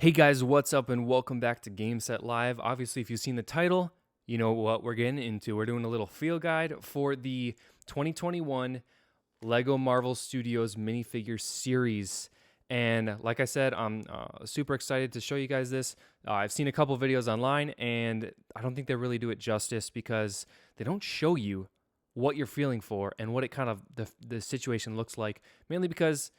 Hey guys, what's up and welcome back to Game Set Live. Obviously, if you've seen the title, you know what we're getting into. We're doing a little field guide for the 2021 Lego Marvel Studios minifigure series. And like I said, I'm super excited to show you guys this. I've seen a couple videos online and I don't think they really do it justice because they don't show you what you're feeling for and what it kind of the situation looks like, mainly because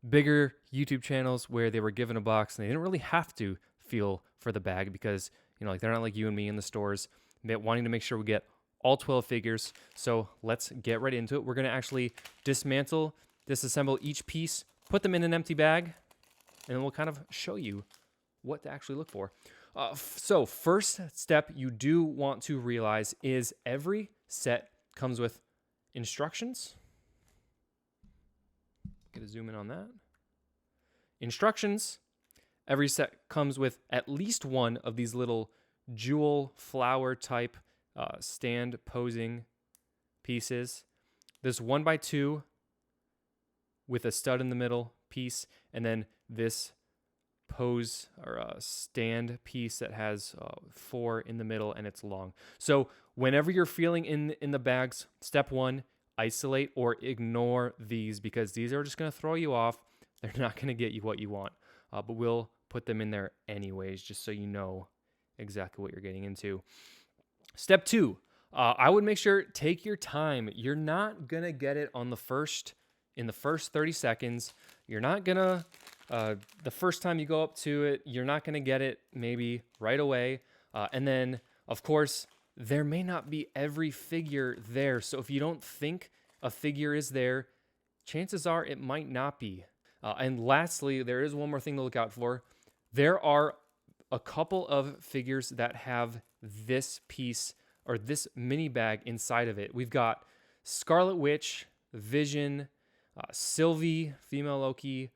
bigger YouTube channels where they were given a box and they didn't really have to feel for the bag because, like they're not like you and me in the stores wanting to make sure we get all 12 figures. So let's get right into it. We're going to actually disassemble each piece, put them in an empty bag, and then we'll kind of show you what to actually look for. So first step you do want to realize is every set comes with instructions. Get a zoom in on that. Instructions. Every set comes with at least one of these little jewel flower type stand posing pieces. This 1x2 with a stud in the middle piece, and then this pose or stand piece that has 4 in the middle and it's long. So whenever you're feeling in the bags, step 1, isolate or ignore these because these are just going to throw you off. They're not going to get you what you want, but we'll put them in there anyways just so you know exactly what you're getting into. Step 2, I would make sure take your time. You're not going to get it in the first 30 seconds. You're not going to the first time you go up to it, you're not going to get it maybe right away. And then, of course, there may not be every figure there. So if you don't think a figure is there, chances are it might not be. And lastly, there is one more thing to look out for. There are a couple of figures that have this piece or this mini bag inside of it. We've got Scarlet Witch, Vision, Sylvia, female Loki,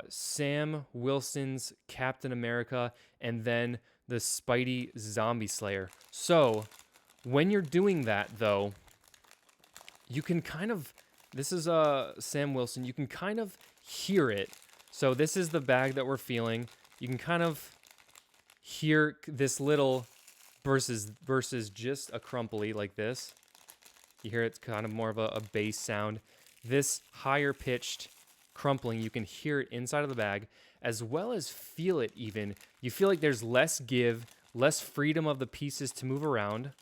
Sam Wilson's Captain America, and then the Spidey Zombie Slayer. So when you're doing that, though, you can kind of, this is Sam Wilson, you can kind of hear it. So this is the bag that we're feeling. You can kind of hear this little versus just a crumply like this. You hear it's kind of more of a bass sound. This higher pitched crumpling, you can hear it inside of the bag, as well as feel it even. You feel like there's less give, less freedom of the pieces to move around.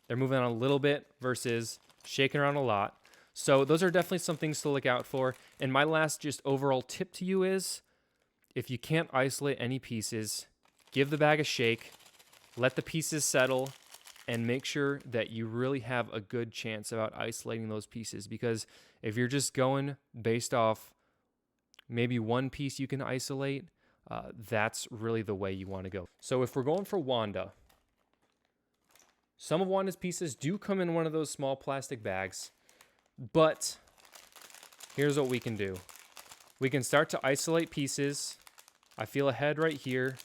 They're moving on a little bit versus shaking around a lot. So those are definitely some things to look out for. And my last just overall tip to you is, if you can't isolate any pieces, give the bag a shake, let the pieces settle, and make sure that you really have a good chance about isolating those pieces. Because if you're just going based off maybe one piece you can isolate, that's really the way you want to go. So if we're going for Wanda, some of Wanda's pieces do come in one of those small plastic bags, but here's what we can do. We can start to isolate pieces. I feel a head right here.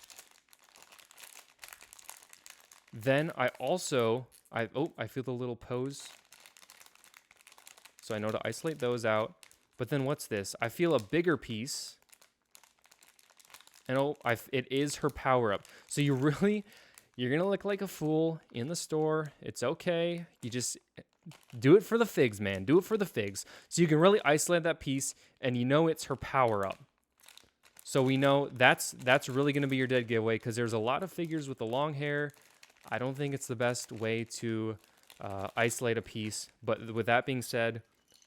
Then I feel the little pose. So I know to isolate those out. But then what's this? I feel a bigger piece. And it is her power-up. So you're going to look like a fool in the store. It's okay. You just do it for the figs, man. Do it for the figs. So you can really isolate that piece, and you know it's her power-up. So we know that's really going to be your dead giveaway because there's a lot of figures with the long hair. I don't think it's the best way to isolate a piece. But with that being said,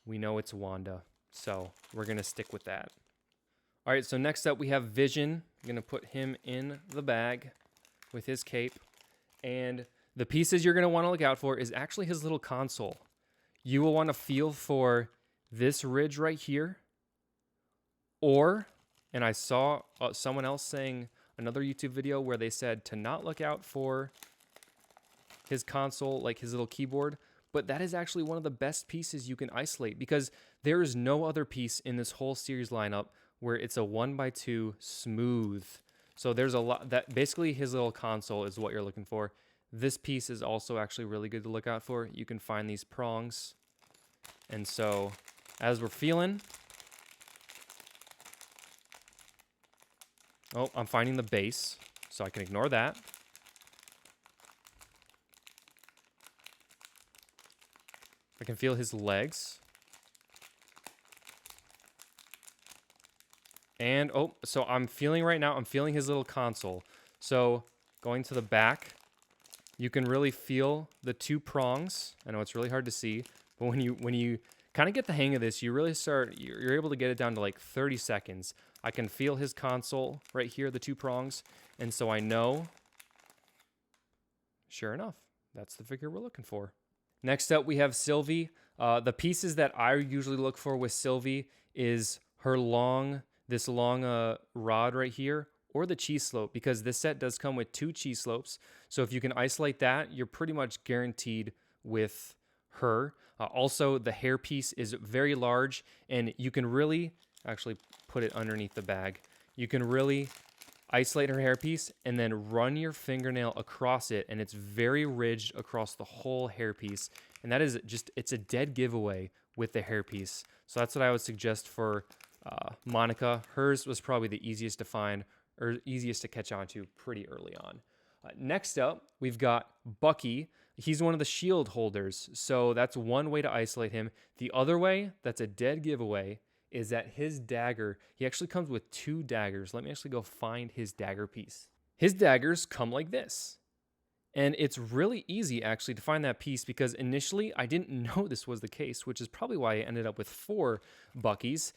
we know it's Wanda. So we're going to stick with that. All right, so next up we have Vision. I'm going to put him in the bag with his cape. And the pieces you're going to want to look out for is actually his little console. You will want to feel for this ridge right here. And I saw someone else saying another YouTube video where they said to not look out for his console, like his little keyboard, but that is actually one of the best pieces you can isolate because there is no other piece in this whole series lineup where it's a 1x2 smooth. So there's a lot that basically his little console is what you're looking for. This piece is also actually really good to look out for. You can find these prongs. And so as we're feeling, Oh, I'm finding the base, so I can ignore that. I can feel his legs. And, oh, so I'm feeling right now, I'm feeling his little console. So, going to the back, you can really feel the two prongs. I know it's really hard to see, but when you kind of get the hang of this, you really you're able to get it down to like 30 seconds. I can feel his console right here, the two prongs, and so I know, sure enough, that's the figure we're looking for. Next up, we have Sylvie. The pieces that I usually look for with Sylvie is her this long rod right here, or the cheese slope, because this set does come with 2 cheese slopes. So if you can isolate that, you're pretty much guaranteed with her. Also, the hair piece is very large, and you can really actually put it underneath the bag. You can really isolate her hairpiece and then run your fingernail across it, and it's very ridged across the whole hairpiece. And that is just, it's a dead giveaway with the hairpiece. So that's what I would suggest for Monica. Hers was probably the easiest to find, or easiest to catch on to pretty early on. Next up, we've got Bucky. He's one of the shield holders, so that's one way to isolate him. The other way, that's a dead giveaway, is that his dagger, he actually comes with 2 daggers. Let me actually go find his dagger piece. His daggers come like this. And it's really easy actually to find that piece, because initially I didn't know this was the case, which is probably why I ended up with 4 Buckies.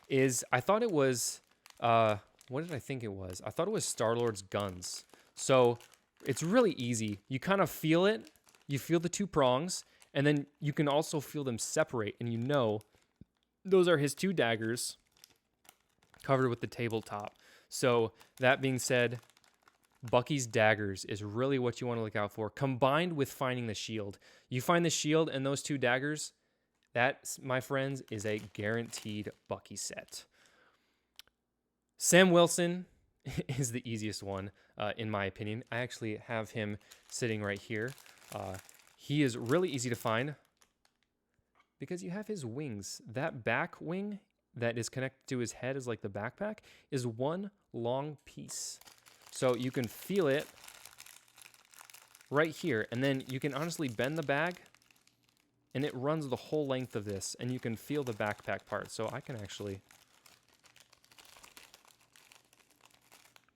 I thought it was, what did I think it was? I thought it was Star-Lord's guns. So it's really easy. You kind of feel it. You feel the 2 prongs, and then you can also feel them separate, and you know those are his 2 daggers covered with the tabletop. So that being said, Bucky's daggers is really what you want to look out for, combined with finding the shield. You find the shield and those 2 daggers, that, my friends, is a guaranteed Bucky set. Sam Wilson is the easiest one, in my opinion. I actually have him sitting right here. He is really easy to find because you have his wings. That back wing that is connected to his head is like the backpack, is one long piece. So you can feel it right here, and then you can honestly bend the bag, and it runs the whole length of this, and you can feel the backpack part. So I can actually,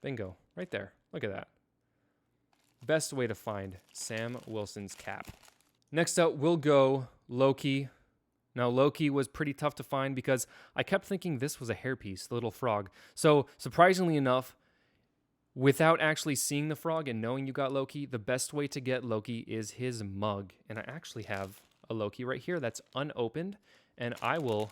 bingo, right there. Look at that. Best way to find Sam Wilson's cap. Next up, we'll go Loki. Now, Loki was pretty tough to find because I kept thinking this was a hairpiece, the little frog. So surprisingly enough, without actually seeing the frog and knowing you got Loki, the best way to get Loki is his mug. And I actually have a Loki right here that's unopened, and I will,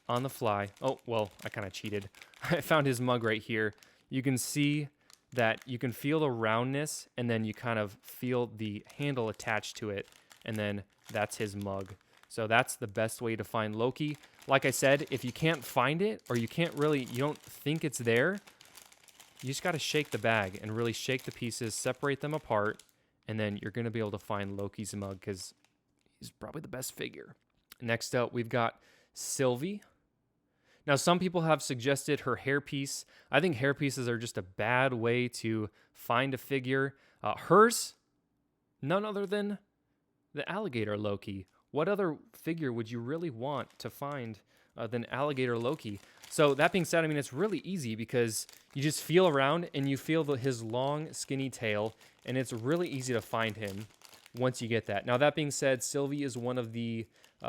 on the fly, oh, well, I kind of cheated. I found his mug right here. You can see that you can feel the roundness, and then you kind of feel the handle attached to it, and then that's his mug. So that's the best way to find Loki. Like I said, if you can't find it, or you don't think it's there, you just got to shake the bag and really shake the pieces, separate them apart, and then you're going to be able to find Loki's mug because he's probably the best figure. Next up, we've got Sylvie. Now, some people have suggested her hairpiece. I think hairpieces are just a bad way to find a figure. Hers, none other than the alligator Loki. What other figure would you really want to find than alligator Loki? So that being said, I mean, it's really easy because you just feel around and you feel his long, skinny tail, and it's really easy to find him once you get that. Now, that being said, Sylvie is one of the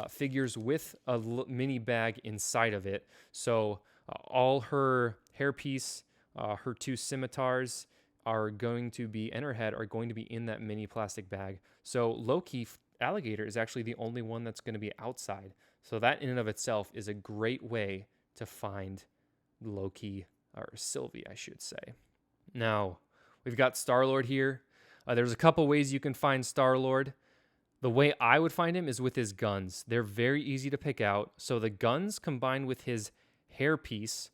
figures with a mini bag inside of it. So all her hairpiece, her 2 scimitars are going to be, and her head are going to be in that mini plastic bag. So Loki alligator is actually the only one that's going to be outside. So that in and of itself is a great way to find Loki, or Sylvie, I should say. Now, we've got Star-Lord here. There's a couple ways you can find Star-Lord. The way I would find him is with his guns. They're very easy to pick out. So the guns combined with his hairpiece,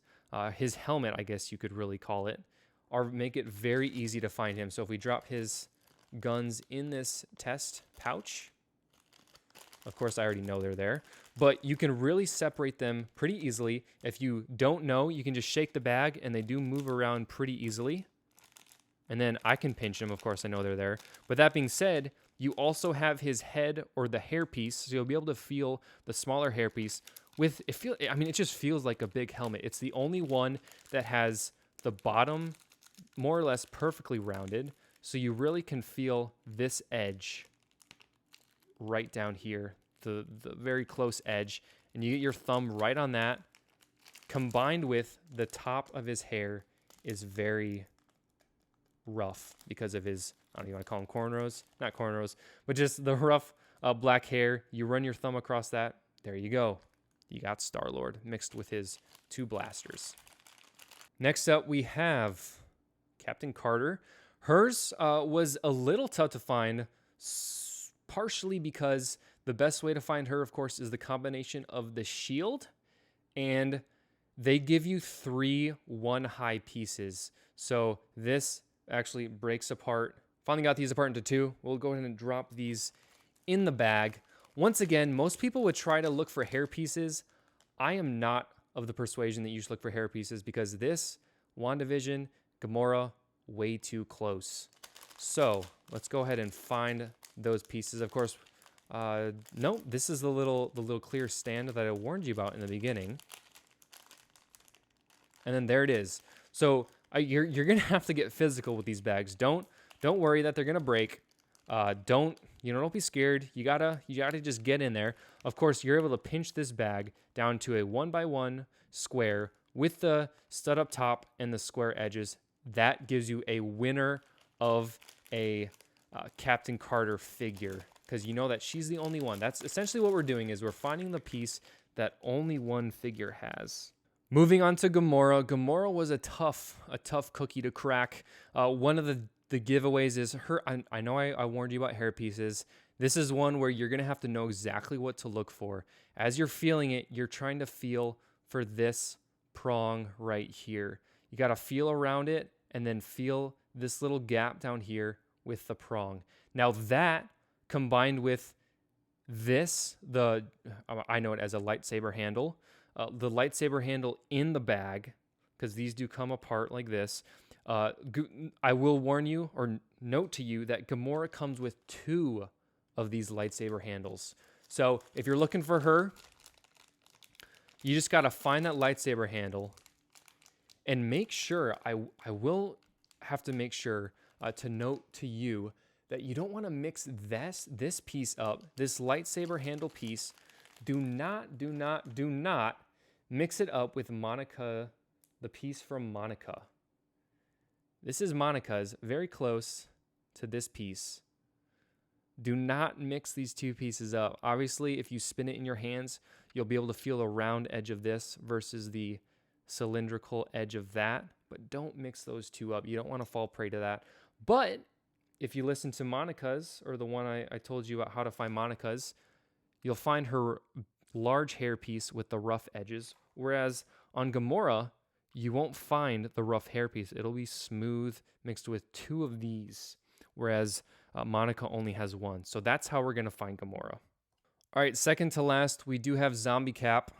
his helmet, I guess you could really call it, make it very easy to find him. So if we drop his guns in this test pouch, Of course, I already know they're there, but you can really separate them pretty easily. If you don't know, you can just shake the bag and they do move around pretty easily. And then I can pinch them. Of course, I know they're there. But that being said, you also have his head or the hairpiece, so you'll be able to feel the smaller hairpiece with it just feels like a big helmet. It's the only one that has the bottom more or less perfectly rounded, so you really can feel this edge right down here, the very close edge, and you get your thumb right on that, combined with the top of his hair is very rough because of his, I don't know, you want to call them cornrows? Not cornrows, but just the rough black hair. You run your thumb across that, there you go. You got Star-Lord mixed with his 2 blasters. Next up, we have Captain Carter. Hers was a little tough to find, partially because the best way to find her, of course, is the combination of the shield, and they give you 3 1-high pieces. So this actually breaks apart. Finally got these apart into 2. We'll go ahead and drop these in the bag. Once again, most people would try to look for hair pieces. I am not of the persuasion that you should look for hair pieces because this, WandaVision, Gamora, way too close. So let's go ahead and find those pieces. Of course, no, this is the little clear stand that I warned you about in the beginning. And then there it is. So you're gonna have to get physical with these bags. Don't worry that they're gonna break. Don't be scared. You gotta just get in there. Of course, you're able to pinch this bag down to a 1x1 square with the stud up top and the square edges. That gives you a winner of a Captain Carter figure, because you know that she's the only one. That's essentially what we're doing, is we're finding the piece that only one figure has. Moving on to Gamora. Gamora was a tough cookie to crack. One of the giveaways is her. I know I warned you about hair pieces. This is one where you're going to have to know exactly what to look for. As you're feeling it, you're trying to feel for this prong right here. You got to feel around it and then feel this little gap down here with the prong. Now that combined with this, I know it as a lightsaber handle. The lightsaber handle in the bag, because these do come apart like this. I will warn you or note to you that Gamora comes with 2 of these lightsaber handles. So if you're looking for her, you just got to find that lightsaber handle and make sure, I will have to make sure to note to you that you don't want to mix this piece up, this lightsaber handle piece. Do not mix it up with Monica, the piece from Monica. This is Monica's, very close to this piece. Do not mix these 2 pieces up. Obviously, if you spin it in your hands, you'll be able to feel the round edge of this versus the cylindrical edge of that. But don't mix those 2 up. You don't want to fall prey to that. But if you listen to Monica's, or the one I told you about how to find Monica's, you'll find her large hair piece with the rough edges. Whereas on Gamora, you won't find the rough hair piece. It'll be smooth mixed with 2 of these. Whereas Monica only has 1. So that's how we're going to find Gamora. All right, second to last, we do have Zombie Cap.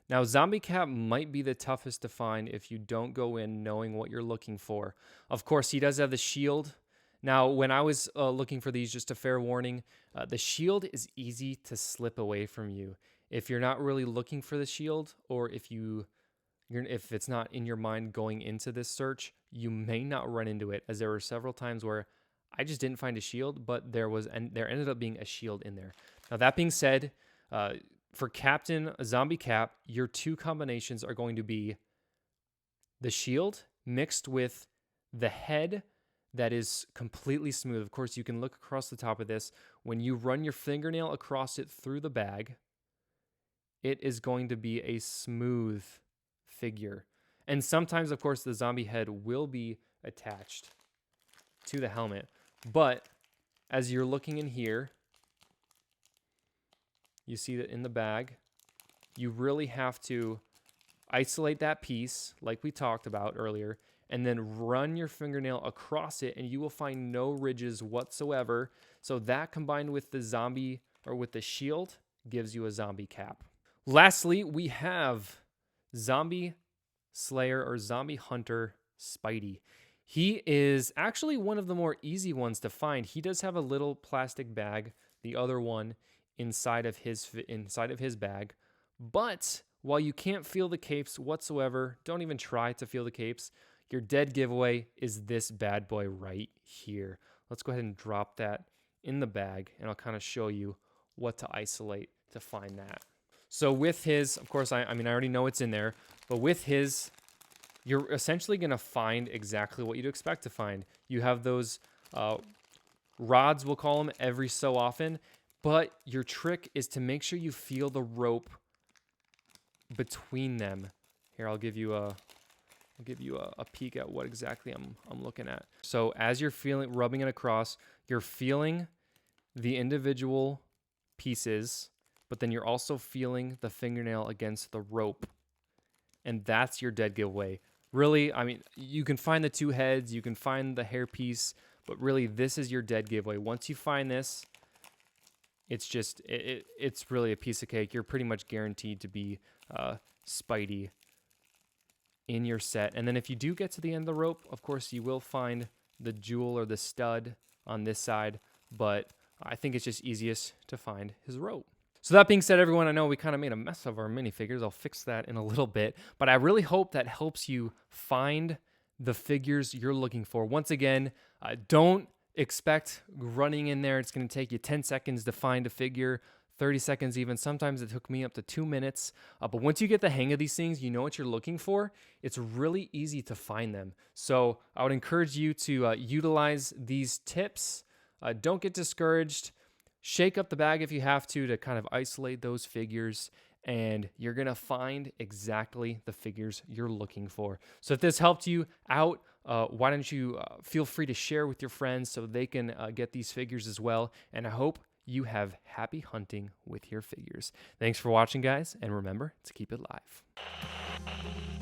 Now, Zombie Cap might be the toughest to find if you don't go in knowing what you're looking for. Of course, he does have the shield. Now, when I was looking for these, just a fair warning, the shield is easy to slip away from you. If you're not really looking for the shield, or if it's not in your mind going into this search, you may not run into it, as there were several times where I just didn't find a shield, but there ended up being a shield in there. Now, that being said, for Captain Zombie Cap, your 2 combinations are going to be the shield mixed with the head that is completely smooth. Of course, you can look across the top of this. When you run your fingernail across it through the bag, it is going to be a smooth figure. And sometimes, of course, the zombie head will be attached to the helmet. But as you're looking in here, you see that in the bag, you really have to isolate that piece like we talked about earlier, and then run your fingernail across it, and you will find no ridges whatsoever. So that, combined with the zombie or with the shield gives you a zombie cap. Lastly, we have Zombie Slayer or Zombie Hunter Spidey. He is actually one of the more easy ones to find. He does have a little plastic bag, the other one inside of his bag. But while you can't feel the capes whatsoever, don't even try to feel the capes. Your dead giveaway is this bad boy right here. Let's go ahead and drop that in the bag, and I'll kind of show you what to isolate to find that. So with his, of course, I mean, I already know it's in there, but with his, you're essentially going to find exactly what you'd expect to find. You have those rods, we'll call them, every so often, but your trick is to make sure you feel the rope between them. Here, I'll give you a peek at what exactly I'm looking at. So as you're rubbing it across, you're feeling the individual pieces, but then you're also feeling the fingernail against the rope. And that's your dead giveaway. Really, I mean, you can find the two heads, you can find the hair piece, but really this is your dead giveaway. Once you find this, it's just, it's really a piece of cake. You're pretty much guaranteed to be Spidey in your set. And then if you do get to the end of the rope, of course, you will find the jewel or the stud on this side, but I think it's just easiest to find his rope. So that being said, everyone, I know we kind of made a mess of our minifigures. I'll fix that in a little bit, but I really hope that helps you find the figures you're looking for. Once again, don't expect running in there. It's going to take you 10 seconds to find a figure, 30 seconds even. Sometimes it took me up to 2 minutes. But once you get the hang of these things, you know what you're looking for. It's really easy to find them. So I would encourage you to utilize these tips. Don't get discouraged. Shake up the bag if you have to kind of isolate those figures, and you're going to find exactly the figures you're looking for. So if this helped you out, why don't you feel free to share with your friends so they can get these figures as well. And I hope you have happy hunting with your figures. Thanks for watching, guys, and remember to keep it live.